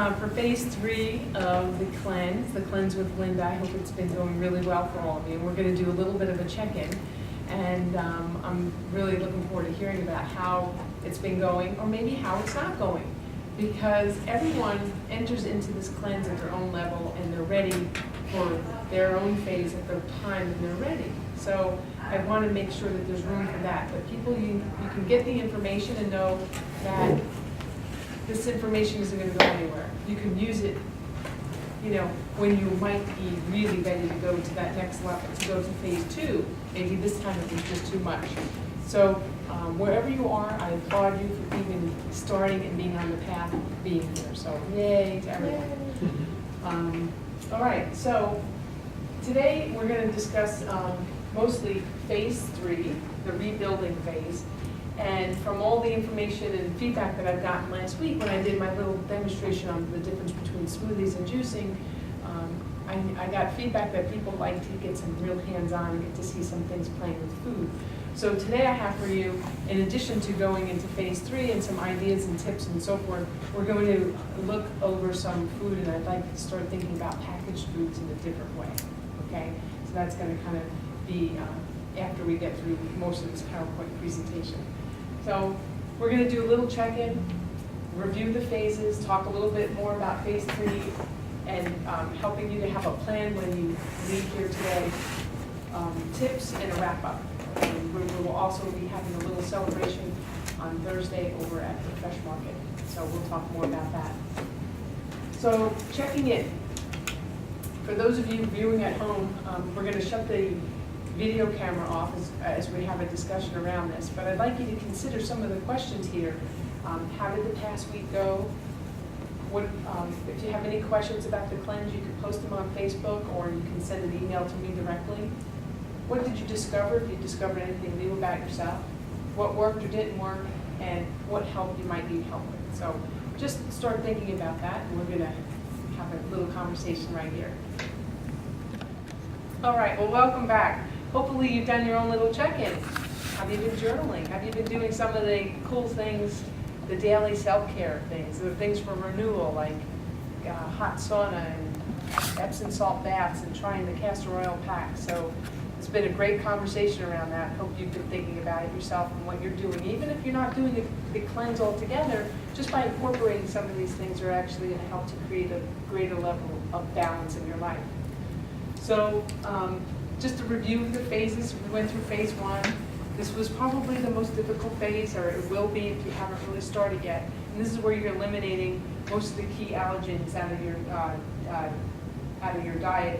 for phase 3 of the cleanse with Linda. I hope it's been going really well for all of you. We're going to do a little bit of a check-in, and I'm really looking forward to hearing about how it's been going, or maybe how it's not going, because everyone enters into this cleanse at their own level, and they're ready for their own phase at their time, and they're ready. So I want to make sure that there's room for that. But people, you can get the information and know that this information isn't going to go anywhere. You can use it, you know, when you might be really ready to go to that next level, to go to phase 2. Maybe this time it was just too much. So wherever you are, I applaud you for even starting and being on the path of being here. So yay to everyone. All right, so today we're going to discuss mostly phase 3, the rebuilding phase. And from all the information and feedback that I've gotten last week when I did my little demonstration on the difference between smoothies and juicing, I got feedback that people like to get some real hands-on and get to see some things playing with food. So today I have for you, in addition to going into phase 3 and some ideas and tips and so forth, we're going to look over some food, and I'd like to start thinking about packaged foods in a different way, okay? So that's going to kind of be after we get through most of this PowerPoint presentation. So we're going to do a little check-in, review the phases, talk a little bit more about phase 3, and helping you to have a plan when you leave here today, tips and a wrap-up. And we will also be having a little celebration on Thursday over at the Fresh Market. So we'll talk more about that. So checking in. For those of you viewing at home, we're going to shut the video camera off as we have a discussion around this, but I'd like you to consider some of the questions here. How did the past week go? What, if you have any questions about the cleanse, you can post them on Facebook, or you can send an email to me directly. What did you discover, if you discovered anything new about yourself? What worked or didn't work, and what help you might need help with. So just start thinking about that, and we're going to have a little conversation right here. All right, well, welcome back. Hopefully you've done your own little check-in. Have you been journaling? Have you been doing some of the cool things, the daily self-care things, the things for renewal, like hot sauna and Epsom salt baths and trying the castor oil pack? So it's been a great conversation around that. Hope you've been thinking about it yourself and what you're doing. Even if you're not doing the cleanse altogether, just by incorporating some of these things are actually going to help to create a greater level of balance in your life. So just to review the phases, we went through phase 1. This was probably the most difficult phase, or it will be if you haven't really started yet. And this is where you're eliminating most of the key allergens out of your diet.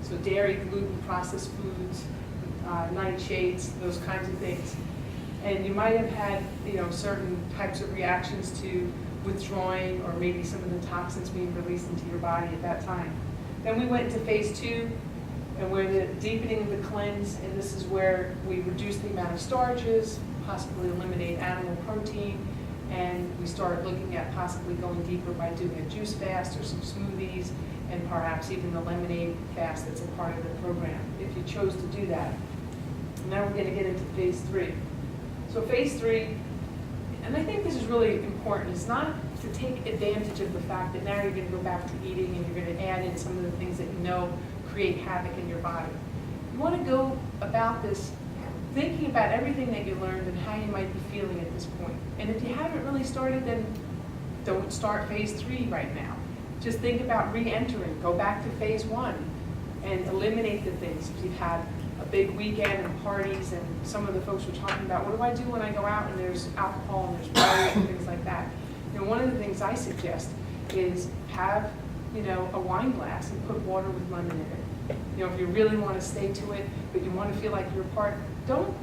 So dairy, gluten, processed foods, nightshades, those kinds of things. And you might have had, you know, certain types of reactions to withdrawing, or maybe some of the toxins being released into your body at that time. Then we went into phase 2, and we're deepening the cleanse, and this is where we reduce the amount of starches, possibly eliminate animal protein, and we start looking at possibly going deeper by doing a juice fast or some smoothies, and perhaps even the lemonade fast that's a part of the program, if you chose to do that. And now we're going to get into phase 3. So phase 3, and I think this is really important, is not to take advantage of the fact that now you're going to go back to eating and you're going to add in some of the things that you know create havoc in your body. You want to go about this thinking about everything that you learned and how you might be feeling at this point. And if you haven't really started, then don't start phase 3 right now. Just think about re-entering. Go back to phase 1 and eliminate the things. If you've had a big weekend and parties, and some of the folks were talking about, what do I do when I go out and there's alcohol and there's parties and things like that? You know, one of the things I suggest is have, you know, a wine glass and put water with lemon in it. You know, if you really want to stay to it, but you want to feel like you're part, don't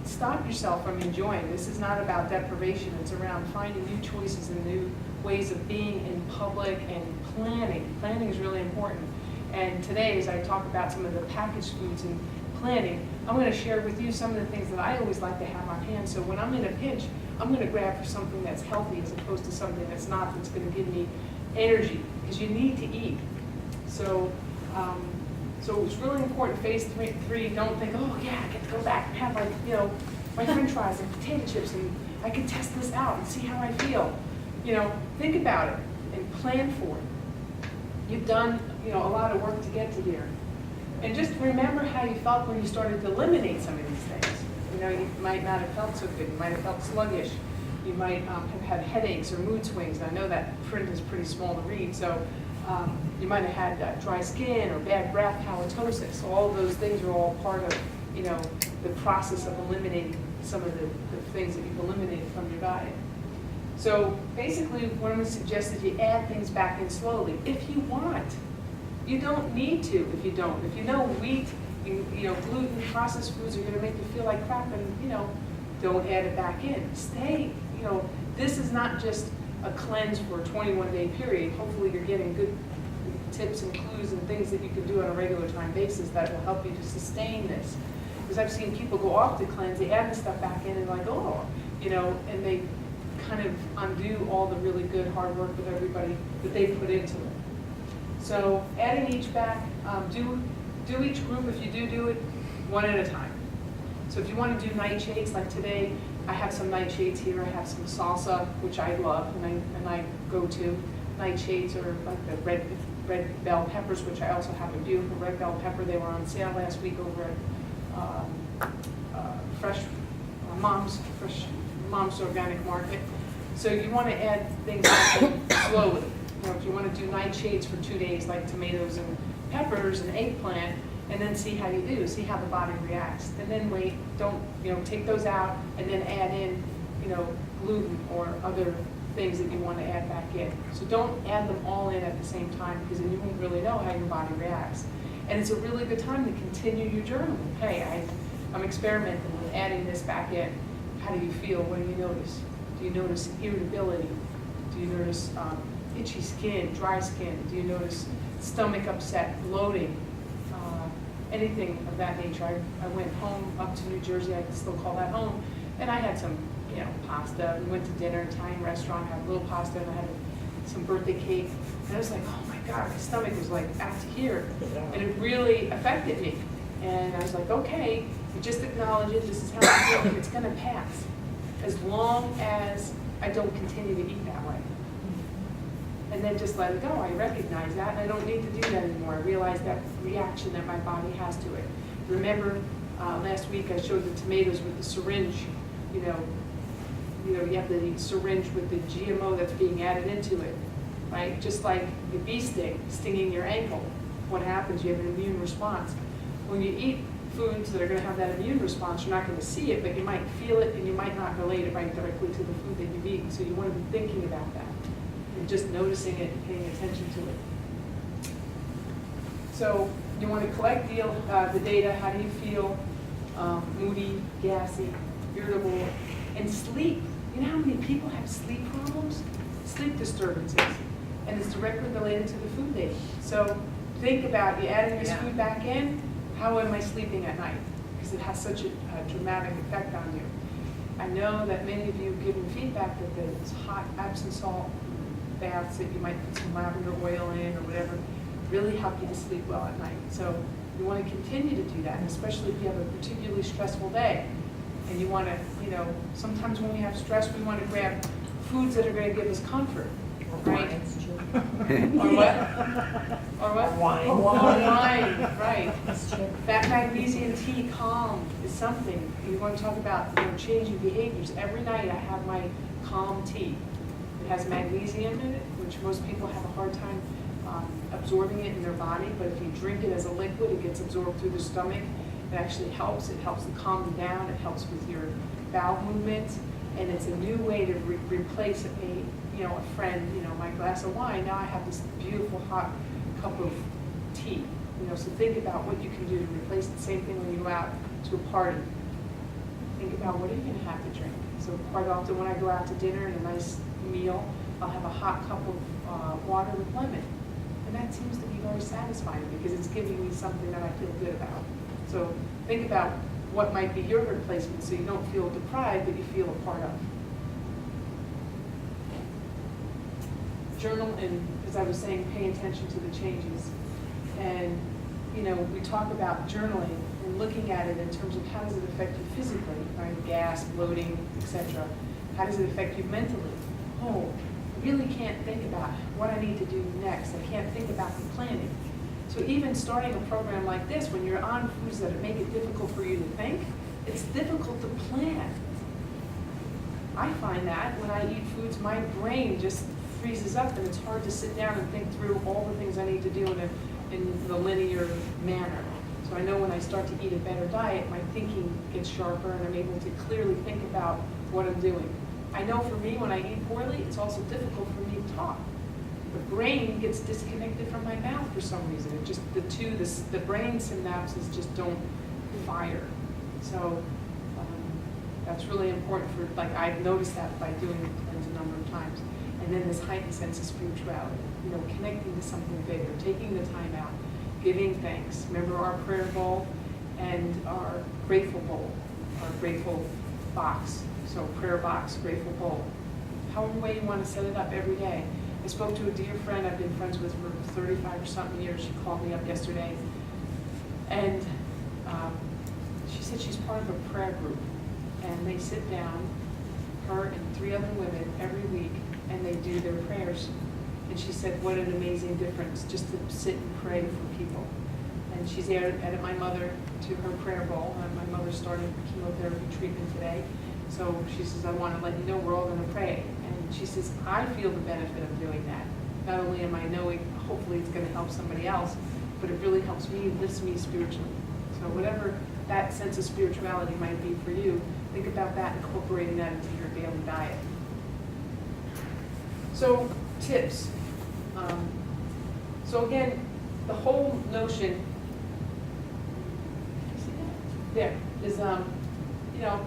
stop yourself from enjoying. This is not about deprivation. It's around finding new choices and new ways of being in public and planning. Planning is really important. And today, as I talk about some of the packaged foods and planning, I'm going to share with you some of the things that I always like to have on hand. So when I'm in a pinch, I'm going to grab for something that's healthy as opposed to something that's not, that's going to give me energy, because you need to eat. So so it's really important, phase 3, don't think, oh yeah, I get to go back and have my french fries and potato chips, and I can test this out and see how I feel. think about it and plan for it. You've done, a lot of work to get to here. And just remember how you felt when you started to eliminate some of these things. You might not have felt so good. You might have felt sluggish. You might have had headaches or mood swings. And I know that print is pretty small to read, so you might have had dry skin or bad breath, halitosis. So all of those things are all part of, the process of eliminating some of the things that you've eliminated from your diet. So basically, what I'm going to suggest is you add things back in slowly, if you want. You don't need to if you don't. If you know wheat, gluten, processed foods are going to make you feel like crap, and don't add it back in. Stay. This is not just a cleanse for a 21-day period. Hopefully, you're getting good tips and clues and things that you can do on a regular time basis that will help you to sustain this. Because I've seen people go off the cleanse, they add the stuff back in, and like, and they kind of undo all the really good hard work with everybody that they put into it. So adding each back, do each group, if you do it, one at a time. So if you want to do nightshades, like today, I have some nightshades here. I have some salsa, which I love, and I go to. Nightshades are like the red bell peppers, which I also have a beautiful red bell pepper. They were on sale last week over at Fresh Mom's Organic Market. So you want to add things slowly. If you want to do nightshades for 2 days, like tomatoes and peppers and eggplant, and then see how you do, see how the body reacts. And then wait, don't, take those out and then add in, gluten or other things that you want to add back in. So don't add them all in at the same time, because then you won't really know how your body reacts. And it's a really good time to continue your journaling. Hey, I'm experimenting with adding this back in. How do you feel? What do you notice? Do you notice irritability? Do you notice itchy skin, dry skin? Do you notice stomach upset, bloating, anything of that nature? I went home up to New Jersey, I can still call that home, and I had some, pasta. We went to dinner, Italian restaurant, had a little pasta, and I had some birthday cake, and I was like, oh my God, my stomach was like out to here, and it really affected me. And I was like, okay, you just acknowledge it, this is how I feel, it's gonna pass, as long as I don't continue to eat that way. And then just let it go. I recognize that, and I don't need to do that anymore. I realize that reaction that my body has to it. Remember, last week I showed the tomatoes with the syringe. You have the syringe with the GMO that's being added into it, right? Just like the bee sting stinging your ankle. What happens? You have an immune response. When you eat foods that are going to have that immune response, you're not going to see it, but you might feel it, and you might not relate it right directly to the food that you've eaten. So you want to be thinking about that. And just noticing it and paying attention to it. So you want to collect the data. How do you feel? Moody, gassy, irritable, and sleep. You know how many people have sleep problems? Sleep disturbances. And it's directly related to the food they eat. So think about you adding this food back in. How am I sleeping at night? Because it has such a dramatic effect on you. I know that many of you have given feedback that those hot Epsom salt baths that you might put some lavender oil in or whatever really help you to sleep well at night. So you want to continue to do that, and especially if you have a particularly stressful day. And you want to, sometimes when we have stress, we want to grab foods that are going to give us comfort, right? Or what? Or what? Wine. Oh, wine, right. That magnesium tea calm is something. You want to talk about changing behaviors. Every night I have my calm tea. It has magnesium in it, which most people have a hard time absorbing it in their body, but if you drink it as a liquid, it gets absorbed through the stomach. It actually helps. It helps to calm you down. It helps with your bowel movements, and it's a new way to replace a friend. My glass of wine. Now I have this beautiful hot cup of tea. So think about what you can do to replace it. Same thing when you go out to a party. Think about what are you going to have to drink. So quite often when I go out to dinner and a nice meal, I'll have a hot cup of water with lemon, and that seems to be very satisfying because it's giving me something that I feel good about. So think about what might be your replacement so you don't feel deprived, but you feel a part of. Journal, and as I was saying, pay attention to the changes. And we talk about journaling and looking at it in terms of how does it affect you physically, right? Gas, bloating, etc. How does it affect you mentally? Oh, really can't think about what I need to do next. I can't think about the planning. So even starting a program like this, when you're on foods that make it difficult for you to think, it's difficult to plan. I find that when I eat foods, my brain just freezes up and it's hard to sit down and think through all the things I need to do in the linear manner. So I know when I start to eat a better diet, my thinking gets sharper and I'm able to clearly think about what I'm doing. I know for me, when I eat poorly, it's also difficult for me to talk. The brain gets disconnected from my mouth for some reason. It just, the brain synapses just don't fire. So that's really important for, like, I've noticed that by doing the cleanse a number of times. And then this heightened sense of spirituality, connecting to something bigger, taking the time out, giving thanks. Remember our prayer bowl and our grateful bowl, our grateful box. So prayer box, grateful bowl. However way you want to set it up every day. I spoke to a dear friend I've been friends with for 35 or something years. She called me up yesterday. And she said she's part of a prayer group. And they sit down, her and 3 other women, every week, and they do their prayers. And she said, what an amazing difference just to sit and pray for people. And she's added my mother to her prayer bowl. My mother started chemotherapy treatment today. So she says, I want to let you know we're all going to pray. And she says, I feel the benefit of doing that. Not only am I knowing, hopefully it's going to help somebody else, but it really helps me, lifts me spiritually. So whatever that sense of spirituality might be for you, think about that, incorporating that into your daily diet. So, tips. So again, the whole notion, there, is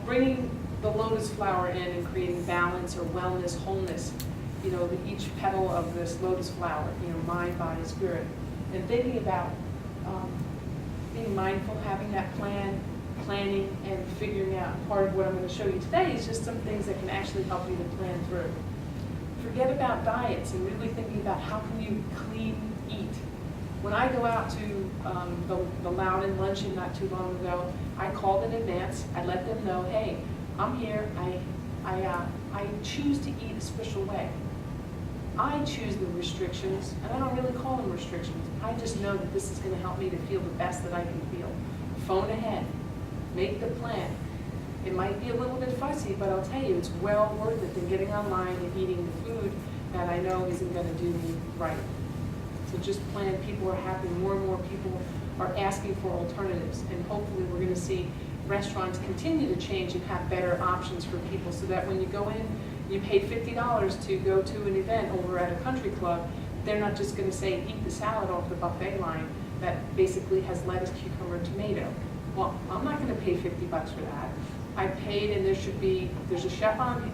bringing the lotus flower in and creating balance or wellness, wholeness. Each petal of this lotus flower, mind, body, spirit. And thinking about being mindful, having that planning, and figuring out. Part of what I'm going to show you today is just some things that can actually help you to plan through. Forget about diets and really thinking about how can you clean eat. When I go out to the Loudon luncheon not too long ago, I called in advance. I let them know, hey, I'm here. I choose to eat a special way. I choose the restrictions, and I don't really call them restrictions. I just know that this is going to help me to feel the best that I can feel. Phone ahead. Make the plan. It might be a little bit fussy, but I'll tell you, it's well worth it than getting online and eating the food that I know isn't going to do me right. So just plan. People are happy. More and more people are asking for alternatives, and hopefully we're going to see restaurants continue to change and have better options for people so that when you go in, you paid $50 to go to an event over at a country club, they're not just going to say, eat the salad off the buffet line that basically has lettuce, cucumber, tomato. Well, I'm not going to pay $50 for that. I paid, and there's a chef on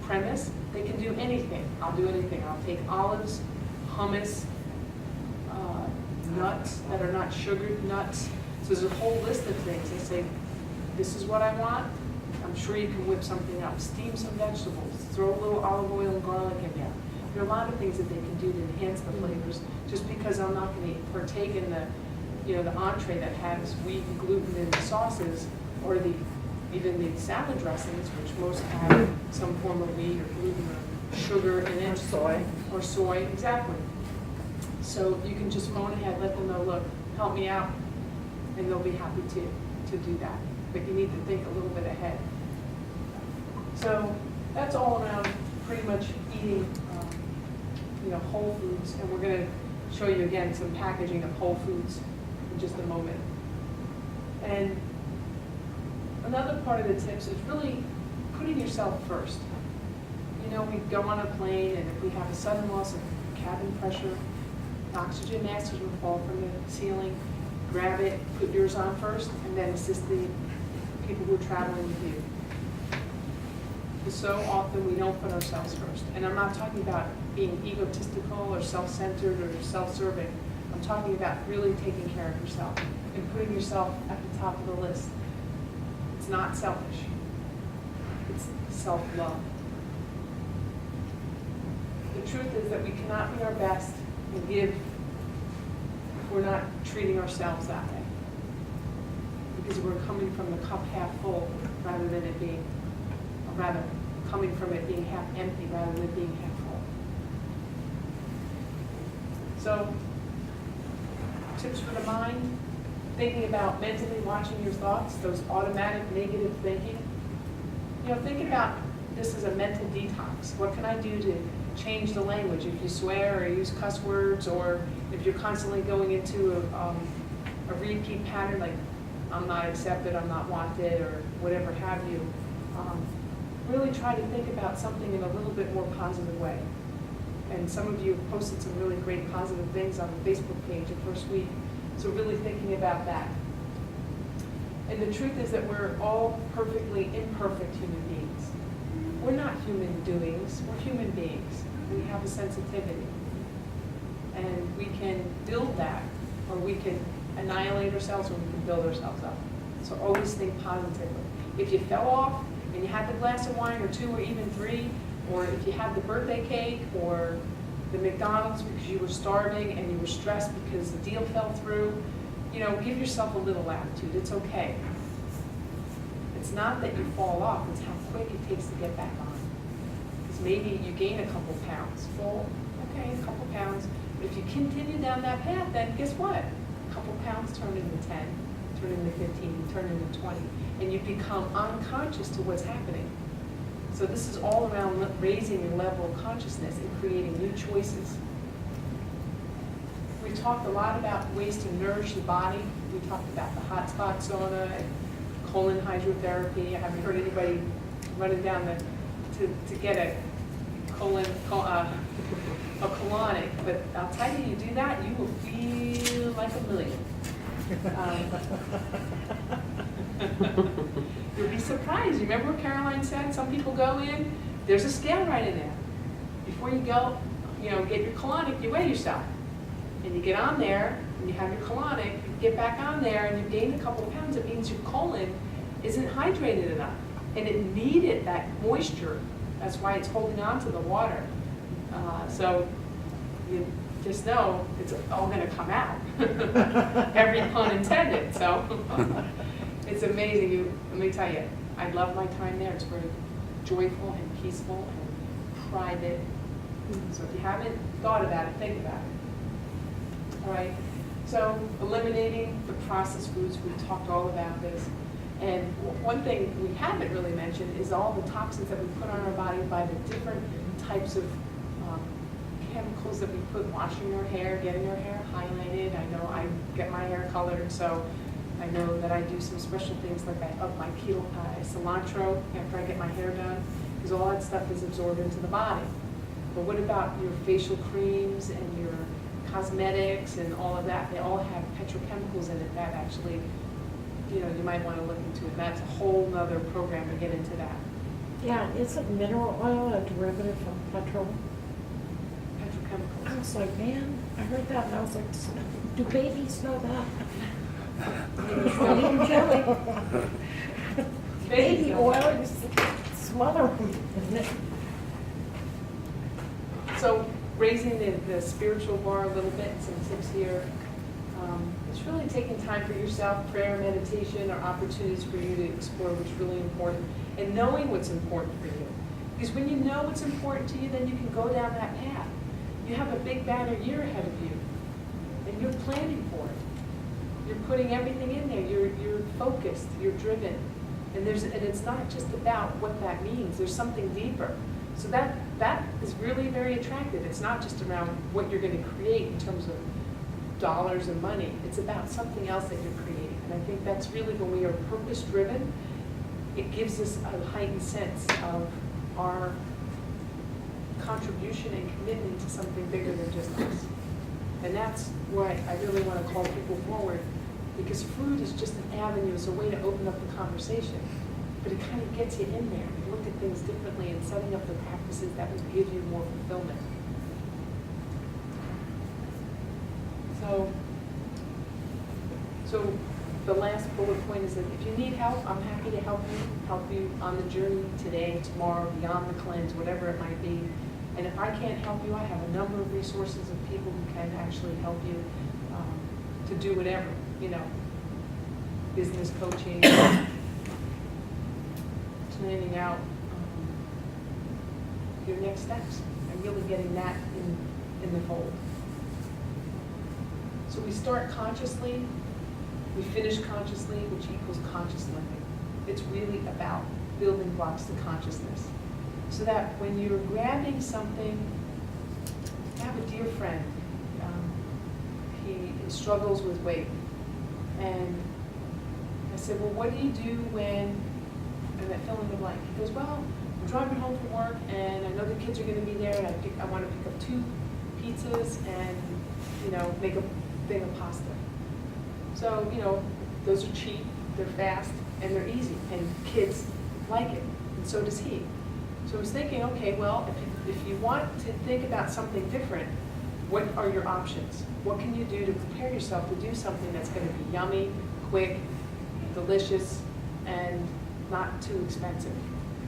premise. They can do anything. I'll do anything. I'll take olives, hummus, nuts that are not sugared nuts. So there's a whole list of things. They say, this is what I want. I'm sure you can whip something up. Steam some vegetables. Throw a little olive oil and garlic in there. There are a lot of things that they can do to enhance the flavors. Just because I'm not going to partake in the entree that has wheat and gluten in the sauces, or even the salad dressings, which most have some form of wheat or gluten or sugar in it. Or soy, exactly. So you can just phone ahead, let them know, look, help me out, and they'll be happy to do that. But you need to think a little bit ahead. So that's all around pretty much eating whole foods, and we're going to show you again some packaging of whole foods in just a moment. And another part of the tips is really putting yourself first. We go on a plane, and if we have a sudden loss of cabin pressure, oxygen masks will fall from the ceiling. Grab it, put yours on first, and then assist the people who are traveling with you. So often we don't put ourselves first. And I'm not talking about being egotistical or self-centered or self-serving. I'm talking about really taking care of yourself and putting yourself at the top of the list. It's not selfish. It's self-love. The truth is that we cannot be our best and give if we're not treating ourselves that way. Because we're coming from the cup half full rather than it being, or rather, coming from it being half empty rather than being half full. So, tips for the mind, thinking about mentally watching your thoughts, those automatic negative thinking. You know, think about this as a mental detox. What can I do to change the language? If you swear or use cuss words, or if you're constantly going into a repeat pattern like I'm not accepted, I'm not wanted, or whatever have you, really try to think about something in a little bit more positive way. And some of you have posted some really great positive things on the Facebook page the first week, so really thinking about that. And the truth is that we're all perfectly imperfect human beings. We're not human doings, we're human beings. We have a sensitivity. And we can build that, or we can annihilate ourselves, or we can build ourselves up. So always think positively. If you fell off and you had the glass of wine, or 2, or even 3, or if you had the birthday cake, or the McDonald's because you were starving and you were stressed because the deal fell through, you know, give yourself a little latitude. It's okay. It's not that you fall off, it's how quick it takes to get back on. Because maybe you gain a couple pounds. Well, okay, a couple pounds. But if you continue down that path, then guess what? A couple pounds turn into 10, turn into 15, turn into 20. And you become unconscious to what's happening. So this is all around raising your level of consciousness and creating new choices. We talked a lot about ways to nourish the body. We talked about the hot spot sauna and colon hydrotherapy. I haven't heard anybody running down to get a colonic, but I'll tell you, you do that, you will feel like a million. You'll be surprised. You remember what Caroline said? Some people go in, there's a scale right in there. Before you go, you know, get your colonic, you weigh yourself. And you get on there, and you have your colonic, you get back on there, and you've gained a couple of pounds. It means your colon isn't hydrated enough. And it needed that moisture. That's why it's holding on to the water. So you just know it's all going to come out. Every pun intended. So it's amazing. Let me tell you, I love my time there. It's very joyful and peaceful and private. So if you haven't thought about it, think about it. All right. So eliminating the processed foods. We've talked all about this. And one thing we haven't really mentioned is all the toxins that we put on our body by the different types of chemicals that we put washing our hair, getting our hair highlighted. I know I get my hair colored, so I know that I do some special things like I up my cilantro after I get my hair done, because all that stuff is absorbed into the body. But what about your facial creams and your cosmetics and all of that? They all have petrochemicals in it that actually, you know, you might want to look into it. That's a whole nother program to get into that. Yeah, isn't mineral oil a derivative from petrol? Petrochemicals. I was like, man, I heard that and I was like, do babies know that? It's not even jelly. Baby oil, you smother them, isn't it? So raising the spiritual bar a little bit, some tips here. It's really taking time for yourself, prayer, meditation, or opportunities for you to explore what's really important, and knowing what's important for you. Because when you know what's important to you, then you can go down that path. You have a big banner year ahead of you, and you're planning for it. You're putting everything in there. You're focused. You're driven, and it's not just about what that means. There's something deeper. So that is really very attractive. It's not just around what you're going to create in terms of dollars and money. It's about something else that you're creating. And I think that's really when we are purpose-driven, it gives us a heightened sense of our contribution and commitment to something bigger than just us. And that's why I really want to call people forward, because food is just an avenue, it's a way to open up the conversation. But it kind of gets you in there. You look at things differently and setting up the practices that will give you more fulfillment. So the last bullet point is that if you need help, I'm happy to help you on the journey today, tomorrow, beyond the cleanse, whatever it might be. And if I can't help you, I have a number of resources of people who can actually help you to do whatever, you know, business coaching, planning out your next steps and really getting that in the fold. So we start consciously, we finish consciously, which equals conscious living. It's really about building blocks to consciousness. So that when you're grabbing something, I have a dear friend, he struggles with weight. And I said, well, what do you do when, and I fill in the blank. He goes, well, I'm driving home from work and I know the kids are gonna be there and I want to pick up 2 pizzas and, make a thing of pasta. So, those are cheap, they're fast, and they're easy, and kids like it, and so does he. So I was thinking, okay, well, if you want to think about something different, what are your options? What can you do to prepare yourself to do something that's going to be yummy, quick, delicious, and not too expensive?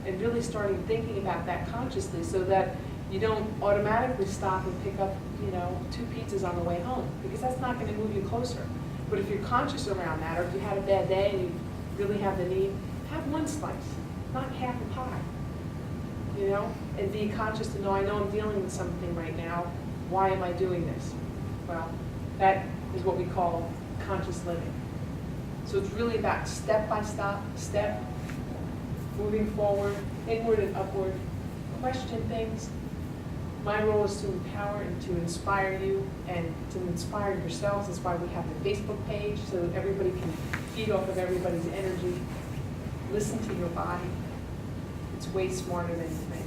And really starting thinking about that consciously so that you don't automatically stop and pick up, 2 pizzas on the way home, because that's not going to move you closer. But if you're conscious around that, or if you had a bad day and you really have the need, have 1 slice, not half a pie. And be conscious to know, I know I'm dealing with something right now. Why am I doing this? Well, that is what we call conscious living. So it's really about step by step, moving forward, inward and upward, question things. My role is to empower and to inspire you and to inspire yourselves. That's why we have the Facebook page, so that everybody can feed off of everybody's energy. Listen to your body. It's way smarter than you think.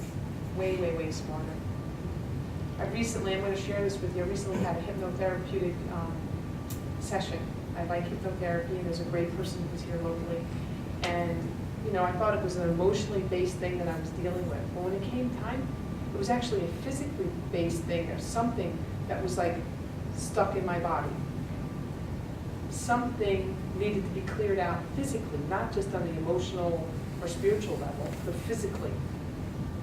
Way, way, way smarter. I'm going to share this with you. I recently had a hypnotherapeutic session. I like hypnotherapy, and there's a great person who's here locally. And, I thought it was an emotionally based thing that I was dealing with. But when it came time, it was actually a physically based thing. There's something that was like stuck in my body. Something needed to be cleared out physically, not just on the emotional or spiritual level, but physically.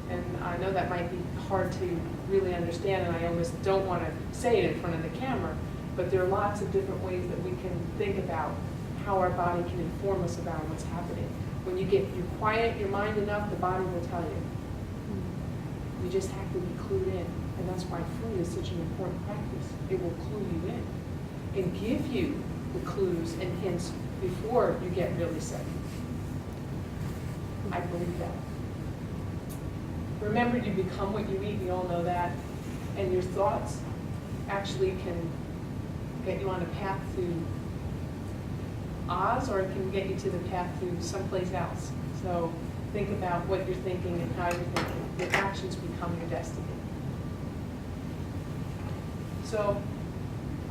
And I know that might be hard to really understand, and I almost don't want to say it in front of the camera, but there are lots of different ways that we can think about how our body can inform us about what's happening. When you quiet your mind enough, the body will tell you. You just have to be clued in, and that's why food is such an important practice. It will clue you in and give you the clues and hints before you get really sick. I believe that. Remember, you become what you eat, we all know that, and your thoughts actually can get you on a path to Oz, or it can get you to the path to someplace else. So think about what you're thinking and how you're thinking. Your actions become your destiny. So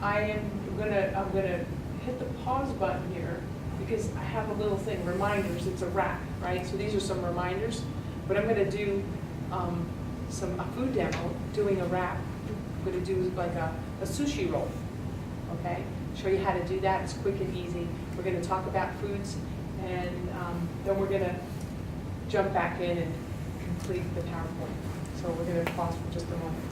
I'm gonna hit the pause button here because I have a little thing, reminders. It's a wrap, right? So these are some reminders, but I'm gonna do a food demo, doing a wrap. I'm gonna do like a sushi roll, okay? Show you how to do that. It's quick and easy. We're gonna talk about foods, and then we're gonna jump back in and complete the PowerPoint. So we're gonna pause for just a moment.